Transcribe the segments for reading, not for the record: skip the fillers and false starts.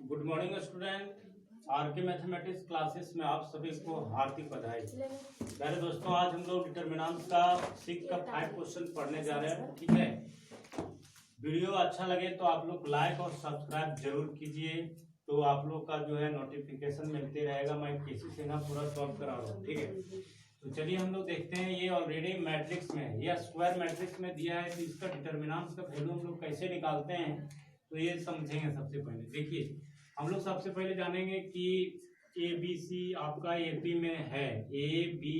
Good morning student. Are के mathematics classes में आप सभी को हार्दिक बधाई। प्यारे दोस्तों, आज हम लोग डिटर्मिनेंट्स का 6 का 5 क्वेश्चन पढ़ने जा रहे हैं। ठीक है, वीडियो अच्छा लगे तो आप लोग लाइक और सब्सक्राइब जरूर कीजिए, तो आप लोग का जो है नोटिफिकेशन मिलते रहेगा। मैं किसी से ना पूरा सॉल्व करा रहा हूँ। ठीक है, तो चलिए हम लोग देखते हैं। ये ऑलरेडी मैट्रिक्स में है, ये स्क्वायर मैट्रिक्स में दिया है, तो इसका डिटर्मिनेंट्स का वैल्यू हम लोग कैसे निकालते हैं तो ये समझेंगे। सबसे पहले देखिए, हम लोग सबसे पहले जानेंगे कि ए बी सी आपका एपी में है। A b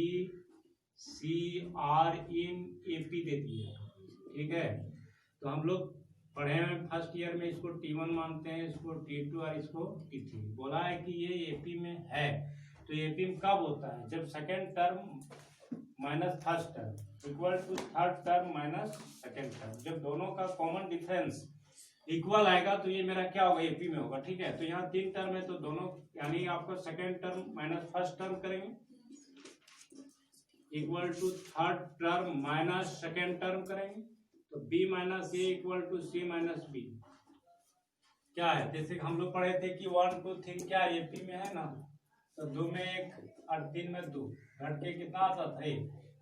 c are in AP देती है। ठीक है, तो हम लोग पढ़े हैं फर्स्ट ईयर में, इसको T1 मानते हैं, इसको T2 और इसको T3। बोला है कि ये एपी में है। तो एपी में कब होता है? जब second term minus first term equal to third term minus second term, जब दोनों का कॉमन डिफरेंस इक्वल आएगा तो ये मेरा क्या होगा? एपी में होगा। ठीक है, तो यहाँ 3 टर्म है तो दोनों यानी आपका second term minus first term करेंगे equal to third term minus second term करेंगे, तो b minus A equal to C minus B. क्या है? जैसे हम लोग पढ़े थे कि 1 2 3 क्या एपी में है ना, तो 2 में 1 और 3 में 2 घट के कितना आता था?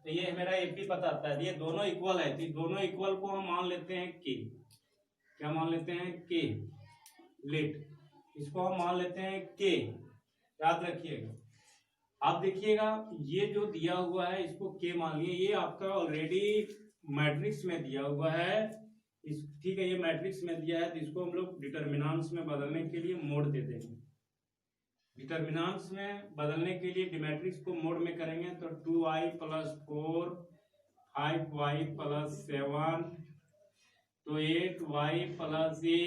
तो ये मेरा एपी बताता है। ये दोनों इक्वल है, तो दोनों इक्वल को हम मान लेते हैं के। क्या मान लेते हैं? के। लेट इसको हम मान लेते हैं के। याद रखिएगा। आप देखिएगा, ये जो दिया हुआ है इसको के मान लिए। ये आपका ऑलरेडी मैट्रिक्स में दिया हुआ है। ठीक है, ये मैट्रिक्स में दिया है, तो इसको हम लोग डिटर्मिनेंट्स में बदलने के लिए मोड दे देंगे। डिटर्मिनेंट्स में बदलने के लिए डिमेट्रिक्स को मोड में करेंगे तो 2y + 4 5y + 7 तो 8y + a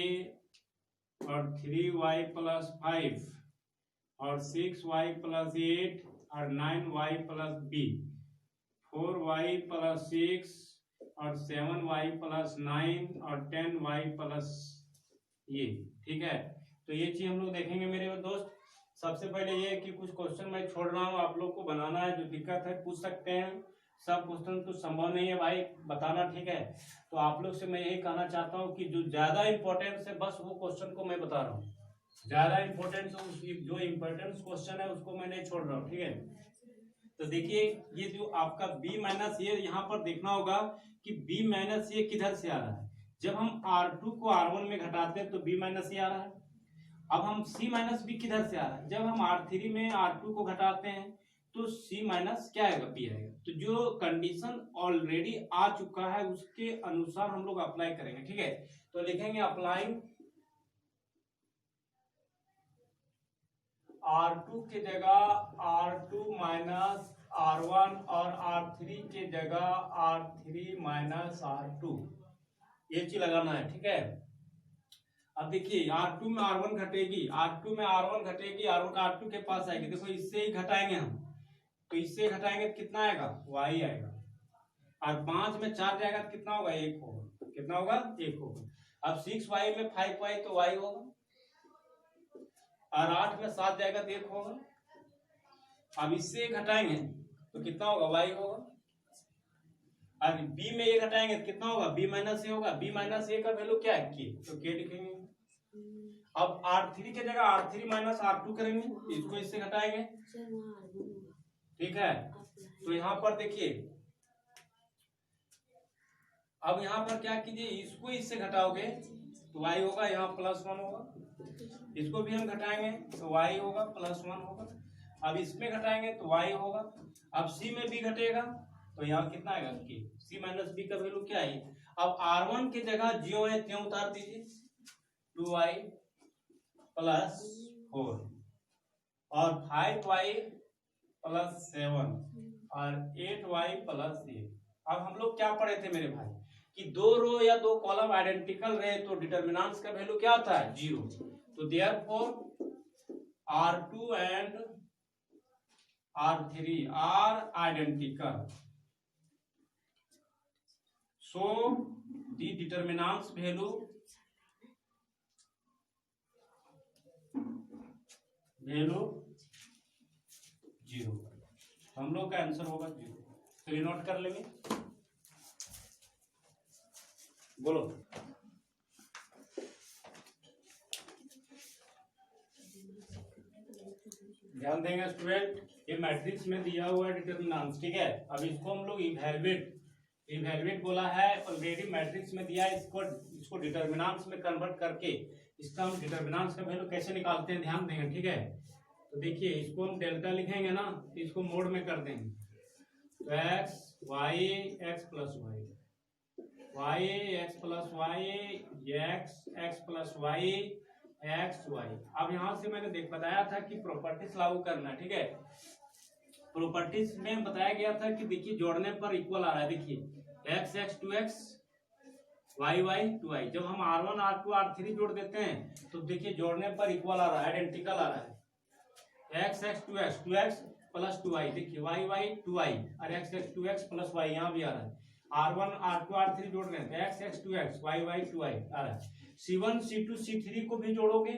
और 3y + 5 और 6y + 8 और 9y + b 4y + 6 और 7y + 9 और 10y + ये। ठीक है, तो ये चीज हम लोग देखेंगे मेरे दोस्त। सबसे पहले ये कि कुछ क्वेश्चन मैं छोड़ रहा हूँ, आप लोग को बनाना है। जो दिक्कत है पूछ सकते हैं, सब क्वेश्चन तो संभव नहीं है भाई बताना। ठीक है, तो आप लोग से मैं यही कहना चाहता हूँ कि जो ज्यादा इंपॉर्टेंस है बस वो क्वेश्चन को मैं बता रहा हूँ। ज्यादा इंपॉर्टेंस जो इम्पोर्टेंस क्वेश्चन है उसको मैं नहीं छोड़ रहा हूँ। ठीक है, तो देखिए ये जो आपका b माइनस ये यहाँ पर देखना होगा कि b माइनस ये किधर से आ रहा है। जब हम R2 को R1 में घटाते हैं तो b माइनस ये आ रहा है। अब हम c माइनस b किधर से आ रहा है? जब हम R3 में R2 को घटाते हैं तो c माइनस क्या आएगा? b आएगा। तो जो कंडीशन ऑलरेडी आ चुका है उसके अनुसार हम लोग अप्लाई करेंगे। ठीक है, तो लिखेंगे अप्लाइंग R2 के जगह R2 माइनस R1 और R3 के जगह R3 माइनस R2। ये चीज लगाना है। ठीक है, अब देखिए R2 में R1 घटेगी, R2 में R1 घटेगी, R2 के पास आएगी। देखो इससे ही घटाएंगे हम, तो इससे घटाएंगे तो कितना आएगा? y आएगा। और 5 में 4 जाएगा तो कितना होगा? 1 होगा। कितना होगा? 1 होगा। अब 6y में 5y तो y होगा, और 8 में 7 जाएगा तो 1 होगा। अब इससे घटाएंगे तो कितना होगा? y होगा। और b में ये घटाएंगे तो कितना होगा? b माइनस ए होगा। b माइनस ए का वैल्यू क्या है? k, तो k लिखेंगे। अब R3 के जगह R3 माइनस R2 करेंगे, इसको इससे घटाएंगे। ठीक है, तो यहाँ पर देखिए, अब यहाँ पर क्या कीजिए, इसको इससे घटाओगे तो y होगा, यहाँ +1 होगा। इसको भी हम घटाएंगे तो y होगा, +1 होगा। अब इसमें घटाएंगे तो y होगा। अब c में b घटेगा तो यहाँ कितना आएगा? k। c माइनस b का वैल्यू क्या है? अब R1 की जगह ज्यो है त्यों उतार दीजिए, 2y + 4 और 5y + 7 और 8y + 8। अब हम लोग क्या पढ़े थे मेरे भाई कि 2 रो या 2 कॉलम आइडेंटिकल रहे तो डिटर्मिनेंट्स का वैल्यू क्या होता है? 0। तो therefore R2 and R3 are identical, so the determinants value 0। हम लोग का आंसर होगा 0। तो ये नोट कर लेंगे। बोलो। ध्यान देंगे स्टूडेंट, ये मैट्रिक्स में दिया हुआ डिटर्मिनेंट्स, ठीक है। अब इसको हम लोग इवैल्यूएट बोला है, ऑलरेडी मैट्रिक्स में दिया है, इसको डिटर्मिनेंट्स में कन्वर्ट करके इसका हम डिटर्मिनेंट्स का वैल्यू कैसे निकालते हैं ध्यान देंगे, ठीक है। तो देखिए इसको हम डेल्टा लिखेंगे ना, तो इसको मोड में कर देंगे, तो x y x plus y, y x plus y, x plus y x y. अब यहां से मैंने बताया था कि प्रॉपर्टीज लागू करना है, ठीक है। प्रॉपर्टीज में बताया गया था कि देखिए जोड़ने पर इक्वल आ रहा है, देखिए x x two x, Y Y two y. जब हम R1 R2 R3 जोड़ देते हैं तो देखिए जोड़ने पर इक्वल आ रहा है, आइडेंटिकल आ रहा है। X x two x plus two y, देखिए वाई वाई टू वाई, और x x two x plus y यहाँ भी आ रहा है। R1 R2 R3 जोड़ रहे हैं, X x two x, Y Y two Y आ रहा है। C1 C2 C3 को भी जोड़ोगे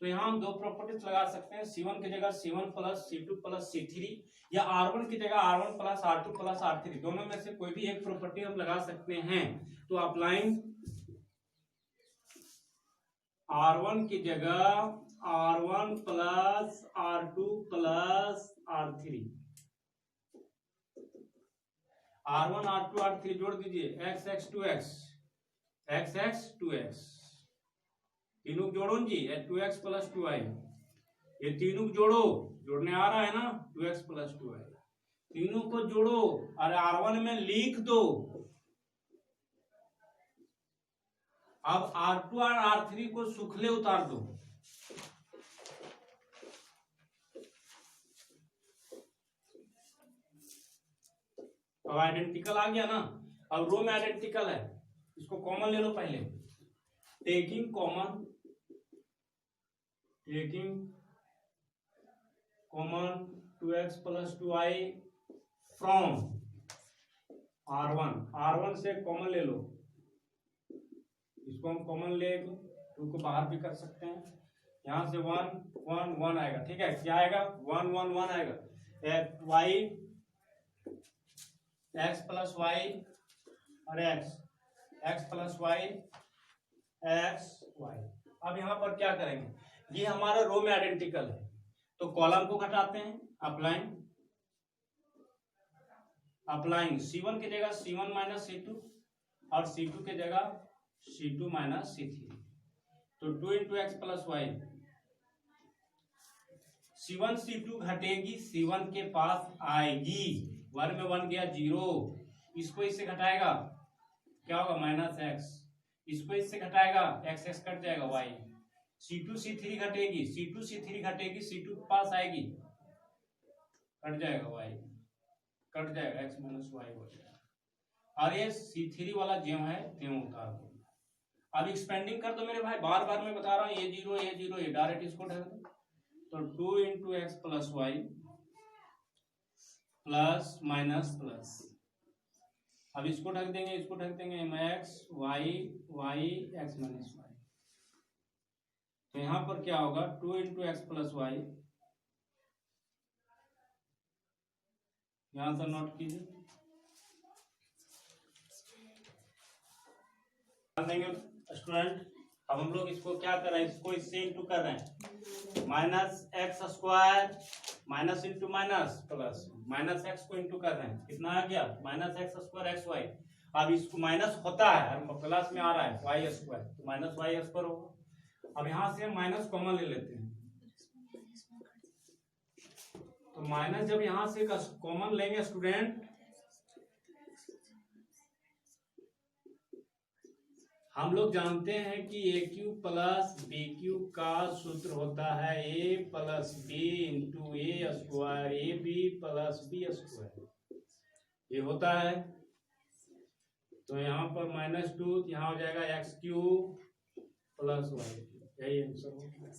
तो यहाँ हम दो प्रॉपर्टीज लगा सकते हैं, C1 की जगह C1 plus C2 plus C3, या R1 की जगह R1 plus R2 plus R3, दोनों में से कोई भी एक प्रॉपर्टी हम लगा सकते हैं। तो अप्लाइंग R1 की जगह R1 plus R2 plus R3, R1 R2 R3 जोड़ दीजिए, x x two x, x x two x, तीनों जोड़ो जी, 2x प्लस 2y, ये तीनों जोड़ो, जोड़ने आ रहा है ना, 2x प्लस 2y, तीनों को जोड़ो और R1 में लिख दो। अब R2 और R3 को सुखले उतार दो, अब आइडेंटिकल आ गया ना। अब रो में आइडेंटिकल है, इसको कॉमन ले लो पहले, taking common 2x plus 2y from R1 से कॉमन ले लो, इसको हम कॉमन ले, 2 को बाहर भी कर सकते हैं, यहां से 1 1 1 आएगा, ठीक है। क्या आएगा, 1 1 1 आएगा, y x प्लस वाई और x plus y x y. अब यहां पर क्या करेंगे, ये हमारा रो में आइडेंटिकल है, तो कॉलम को घटाते हैं, अप्लाइंग C1 की जगह C1 माइनस C2 और C2 की जगह C2 माइनस C3, तो 2 into x plus Y, C1 C2 घटेगी, C1 के पास आएगी, 1 में 1 गया 0, इसको इससे घटाएगा क्या होगा माइनस एक्स, इसको इससे घटाएगा एक्स एक्स कट जाएगा वाई, C2 C3 घटेगी, C2 C3 घटेगी, C2 के पास आएगी, कट जाएगा वाई, कट जाएगा एक्स माइनस वाई हो जाएगा, और ये C3 वाला ज्यों है त्यों उतार दो। अब एक्सपेंडिंग कर दो मेरे भाई, बार बार मैं बता रहा हूँ, ये जीरो ये डायरेक्ट इसको ढक दो, तो 2 into x plus y plus minus plus, अब इसको ढक देंगे, इसको ढक देंगे, x Y y x minus y, तो यहां पर क्या होगा 2 इंटू एक्स प्लस वाई, यहां से नोट कीजिए, स्टूडेंट। अब हम लोग इसको क्या कर रहे हैं, इसको इससे इंटू कर रहे हैं, minus x square minus into minus plus minus x को इंटू कर रहे हैं, कितना आ गया minus x square x y. अब इसको माइनस होता है प्लस में आ रहा है वाई स्क्वायर, तो माइनस वाई स्क्वायर होगा। अब यहां से हम माइनस कॉमन ले लेते हैं, तो माइनस जब यहां से कॉमन लेंगे स्टूडेंट, हम लोग जानते हैं कि A cube plus B cube का सूत्र होता है A plus B into A square, A B plus B square, ये होता है। तो यहाँ पर -2, यहाँ हो जाएगा एक्स क्यू प्लस वाई, यही आंसर होगा।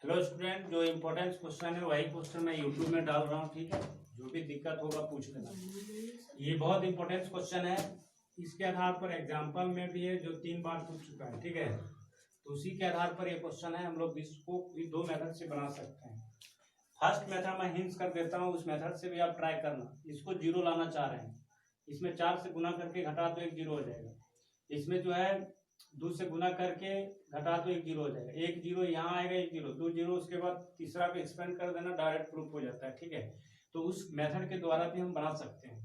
हेलो स्टूडेंट, जो इम्पोर्टेंट क्वेश्चन है वही क्वेश्चन मैं यूट्यूब में डाल रहा हूँ, ठीक है। जो भी दिक्कत होगा पूछ लेना, ये बहुत इम्पोर्टेंट क्वेश्चन है, इसके आधार पर एग्जाम्पल में भी है जो 3 बार पूछ चुका है, ठीक है। तो उसी के आधार पर ये क्वेश्चन है, हम लोग इसको भी 2 मेथड से बना सकते हैं। फर्स्ट मेथड मैं हिंट्स कर देता हूँ, उस मेथड से भी आप ट्राई करना। इसको 0 लाना चाह रहे हैं, इसमें 4 से गुना करके घटा दो, 1 0 हो जाएगा। इसमें जो है 2 से गुना करके घटा दो, 1 जीरो हो जाएगा, 1 जीरो यहाँ आएगा, 1 जीरो, 2 जीरो, उसके बाद तीसरा पे एक्सपेंड कर देना, डायरेक्ट प्रूफ हो जाता है। ठीक है, तो उस मेथड के द्वारा भी हम बना सकते हैं।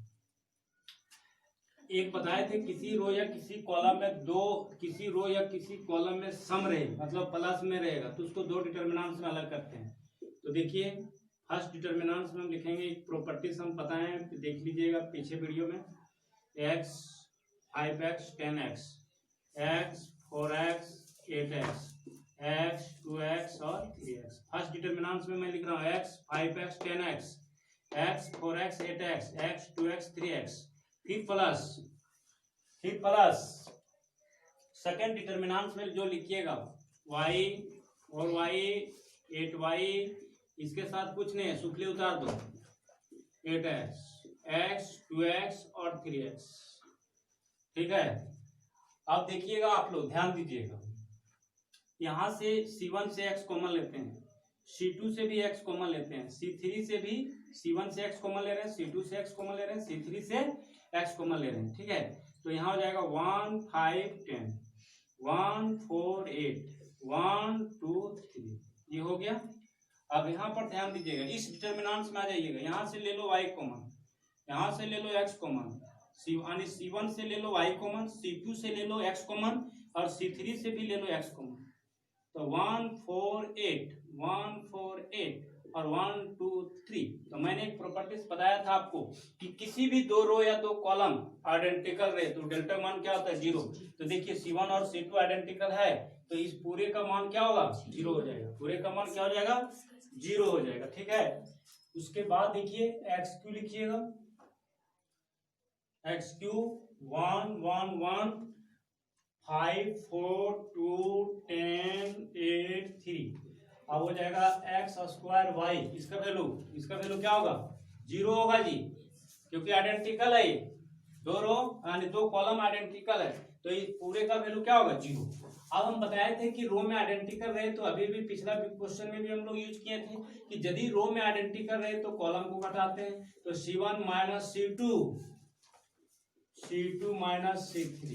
एक बताए थे किसी रो या किसी कॉलम में किसी रो या किसी कॉलम में सम रहे, मतलब प्लस में रहेगा, तो उसको 2 डिटर्मिनेंट्स में अलग करते हैं। तो देखिए फर्स्ट डिटर्मिनेंट्स में हम लिखेंगे, एक प्रॉपर्टीज हम पता है, देख लीजिएगा पीछे वीडियो में, x 5x 10x, x 4x 8x, x 2x और 3x। फर्स्ट डिटर्मिनेंट्स में मैं लिख रहा हूँ x 5x 10x, x 4x 8x, x 2x 3x, फिर प्लस सेकेंड डिटर्मिनेंट्स में जो लिखिएगा y और y 8y, इसके साथ कुछ नहीं है, सुखले उतार दो, 8x, x 2x और 3x। ठीक है, अब देखिएगा आप लोग ध्यान दीजिएगा, यहां से C1 से x कॉमन लेते हैं, C2 से भी x कॉमन लेते हैं, C3 से भी C1 से x कॉमन ले रहे हैं, C2 से x कॉमन ले रहे हैं, C3 से x कॉमन ले रहे हैं। ठीक है, तो यहाँ हो जाएगा 1 5 10, 1 4 8, 1 2 3, ये हो गया। अब यहाँ पर ध्यान दीजिएगा, इस डिटर्मिनेंट्स में आ जाइएगा, यहाँ से ले लो y कॉमन, यहाँ से ले लो x कॉमन, C1 से ले लो y कॉमन, C2 से ले लो x कॉमन और C3 से भी ले लो x कॉमन। तो 1 4 8, 1 4 8 और 1 2 3। तो मैंने एक प्रॉपर्टीज बताया था आपको कि किसी भी 2 रो या 2 कॉलम आइडेंटिकल रहे तो डेल्टा मान क्या होता है, 0। तो देखिए C1 और C2 आइडेंटिकल है, तो इस पूरे का मान क्या होगा, 0 हो जाएगा, पूरे का मान क्या हो जाएगा, 0 हो जाएगा। ठीक है, उसके बाद देखिए XQ लिखिएगा, XQ 1 1 1 5 4 2 10 8 3। अब हो जाएगा x स्क्वायर y, इसका वैल्यू क्या होगा, 0 होगा जी, क्योंकि आइडेंटिकल है, 2 रो यानी 2 कॉलम आइडेंटिकल है, तो इस पूरे का वैल्यू क्या होगा, 0। अब हम बताए थे कि रो में आइडेंटिकल रहे, तो अभी भी पिछला क्वेश्चन में भी हम लोग यूज किए थे कि यदि रो में आइडेंटिकल रहे तो कॉलम को घटाते हैं, तो C1 minus C2 minus C3।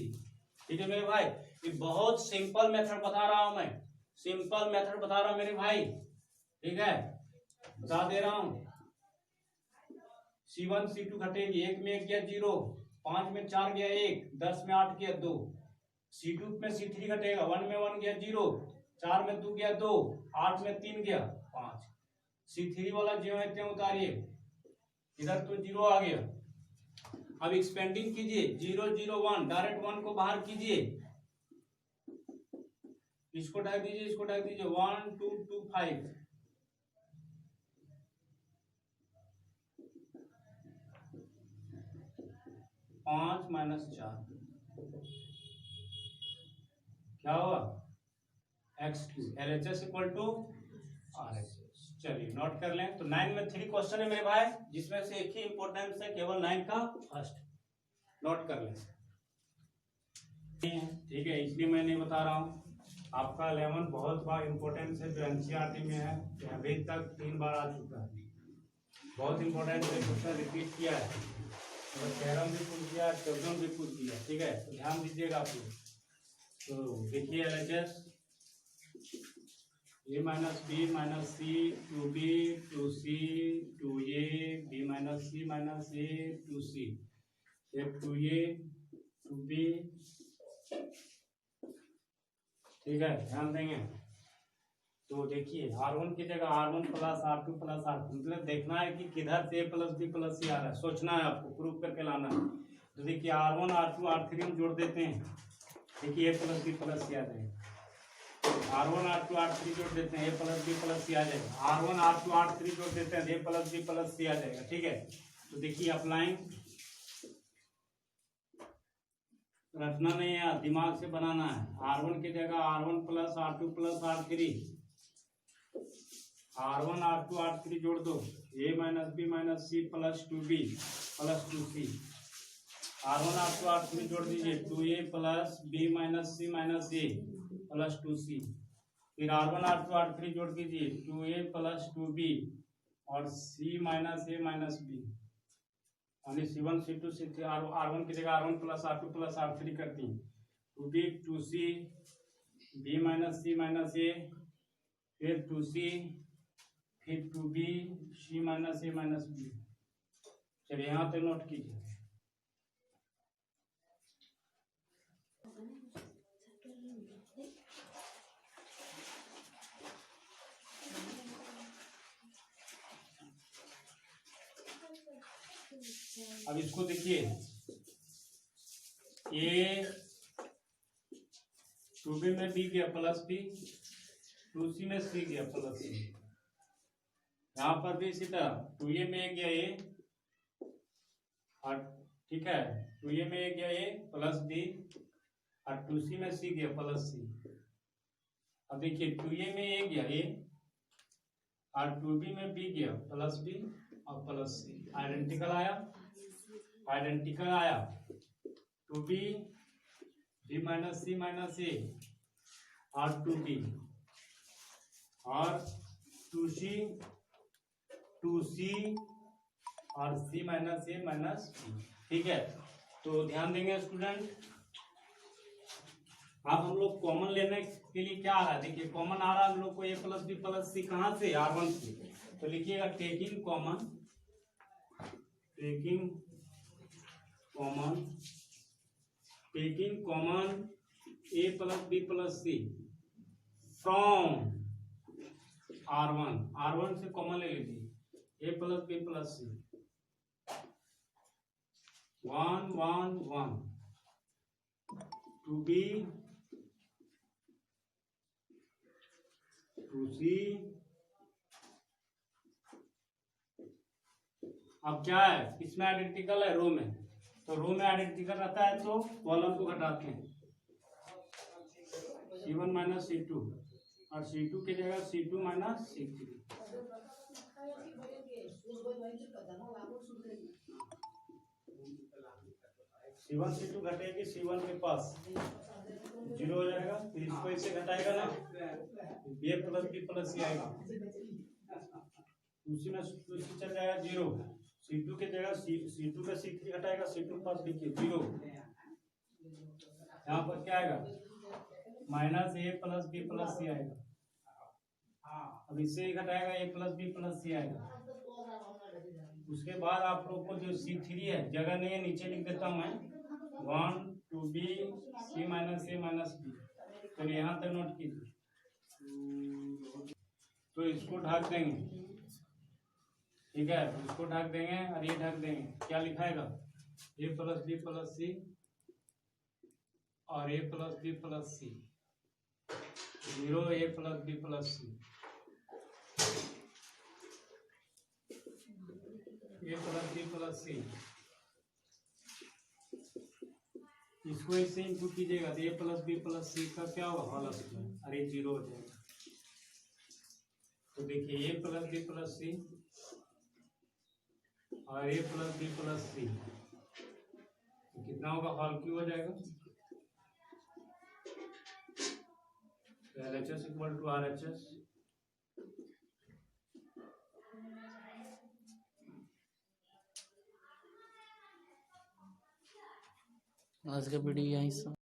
ठीक है मेरे भाई, ये बहुत सिंपल मेथड बता रहा हूं मैं, सिंपल मेथड बता रहा हूं मेरे भाई। ठीक है, बता दे रहा हूं, C1 C2 घटेगी, 1 में 1 गया 0, 5 में 4 गया 1, 10 में 8 गया 2, C2 में C3 घटेगा, 1 में 1 गया 0, 4 में 2 गया 2, 8 में 3 गया 5, C3 वाला जो है त्यों उतारिए, इधर तो 0 आ गया। अब एक्सपेंडिंग कीजिए, 0 0 1, डायरेक्ट 1 को बाहर कीजिए, इसको ढक दीजिए, इसको ढक दीजिए, 1 2 2 5, 5 माइनस 4 क्या होगा, XQ LHS equal to RHS। चलिए नोट कर लें। तो 9 में 3 क्वेश्चन है मेरे भाई, जिसमें से एक ही इंपॉर्टेंस है, केवल 9 का फर्स्ट, नोट कर लें। ठीक है, इसलिए मैं नहीं बता रहा हूँ, आपका 11 बहुत बार इंपॉर्टेंस है, जो NCERT में है, अभी तक 3 बार आ चुका है, बहुत इंपॉर्टेंट है, क्वेश्चन रिपीट किया है, तो थ्योरम भी पूछ दिया, प्रॉब्लम भी पूछ दिया। ठीक है, तो ध्यान दीजिएगा आप लोग। तो देखिए LHS A minus B minus C 2B 2C 2A B minus C minus A 2C फिर 2A 2B। ठीक है, ध्यान देंगे। तो देखिए R1 की जगह R1 plus R2 plus R3, मतलब देखना है कि किधर से A plus B plus C आ रहा है, सोचना है आपको, प्रूफ करके लाना है। तो देखिए R1 R2 R3 हम जोड़ देते हैं, देखिए A plus B plus C आ जाएगा, R1 R2 R3 जोड़ देते हैं, A plus B plus C आ जाएगा, R1 R2 R3 जोड़ देते हैं, A plus B plus C आ जाएगा। ठीक है, तो देखिए अप्लाइंग, रटना नहीं है, दिमाग से बनाना है। R1 की जगह R1 plus R2 plus R3, R1 R2 R3 जोड़ दो, A minus B minus C plus 2B plus 2C, R1 R2 R3 जोड़ दीजिए, 2A plus B minus C minus A plus 2C, फिर R1 R2 R3 जोड़ दीजिए, 2A plus 2B और C minus A minus B, यानी C1 C2 C3 R1 की जगह R1 plus R2 plus R3 करती हैं, two B two C B minus C minus A, फिर टू सी, फिर टू बी सी माइनस ए minus B. चलिए यहाँ पे नोट कीजिए। अब इसको देखिए, ए टू बी में बी गया प्लस बी, टू सी में सी गया प्लस सी। यहाँ पर भी इसी तरह टू ए में ए गया ए, और ठीक है, टू ए में ए गया ए प्लस बी, और टू सी में सी गया प्लस सी। अब देखिए टू ए में ए गया ए, और टू बी में बी गया प्लस बी और प्लस सी। आइडेंटिकल आया, आइडेंटिकल आया। Two B B minus C minus A, और टू बी, और टू सी और सी माइनस ए माइनस बी। ठीक है, तो ध्यान देंगे स्टूडेंट। अब हम लोग कॉमन लेने के लिए क्या आ रहा है, देखिए कॉमन आ रहा है हम लोग को A plus B plus C, कहाँ से, R1 से। तो लिखिएगा taking common, taking common, taking common A plus B plus C from R1 से कॉमन ले लीजिए, A plus B plus C, 1 1 1, two B two C. अब क्या है, इसमें आइडेंटिकल है रो में, तो रो में आइडेंटिकल रहता है तो कॉलम को घटाते हैं, C1 माइनस C2, और C2 की जगह C2 minus C3। C1 C2 घटेगी, C1 के पास 0 हो जाएगा, फिर इसको इससे घटाएगा ना, ए प्लस बी प्लस सी आएगा, उसी में चल जाएगा 0। C2 की जगह C2 पे C3 घटाएगा, C2 पास लिखिए 0। यहाँ पर क्या आएगा, माइनस ए प्लस बी प्लस सी आएगा। अब इससे ही घटाएगा, ए प्लस बी प्लस सी आएगा। उसके बाद आप लोग को जो C3 है, जगह नहीं है, नीचे लिख देता हूँ मैं, 1 टू बी सी माइनस ए माइनस बी। चलिए यहाँ तक नोट कीजिए। तो इसको ढक देंगे, ठीक है, इसको ढक देंगे और ये ढक देंगे। क्या लिखाएगा, ए प्लस बी प्लस सी और a plus B plus C, 0 A plus B plus C, A plus B plus सी। इसको इससे इनपुट कीजिएगा तो ए प्लस बी प्लस सी का क्या होगा, हॉल स्क्वायर, अरे 0 हो जाएगा। तो देखिए a plus B plus c और a plus B plus c, तो कितना होगा, हॉल क्यू हो जाएगा। LHS equal to RHS। आज का वीडियो यहीं से